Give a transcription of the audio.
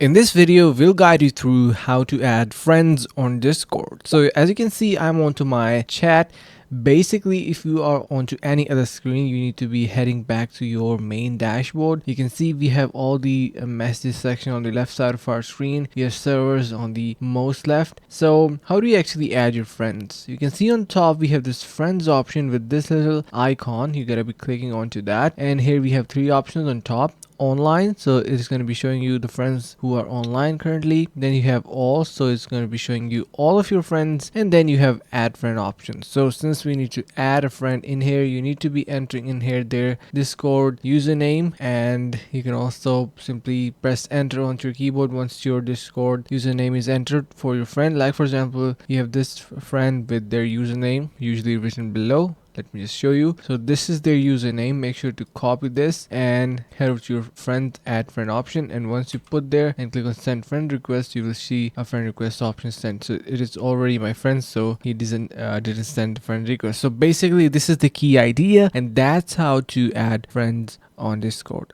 In this video, we'll guide you through how to add friends on Discord. So as you can see, I'm onto my chat. Basically, if you are onto any other screen, you need to be heading back to your main dashboard. You can see we have all the messages section on the left side of our screen. We have servers on the most left. So how do you actually add your friends? You can see on top we have this friends option with this little icon. You gotta be clicking onto that, and here we have three options on top. Online, so it's going to be showing you the friends who are online currently. Then you have all, so it's going to be showing you all of your friends, and then you have add friend options. So since we need to add a friend in here, you need to be entering in here their Discord username, and you can also simply press enter onto your keyboard once your Discord username is entered for your friend. Like for example, you have this friend with their username usually written below. Let me just show you. So this is their username. Make sure to copy this and head over to your friend add friend option, and once you put there and click on send friend request, you will see a friend request option sent. So it is already my friend, so he didn't send friend request. So basically this is the key idea, and that's how to add friends on Discord.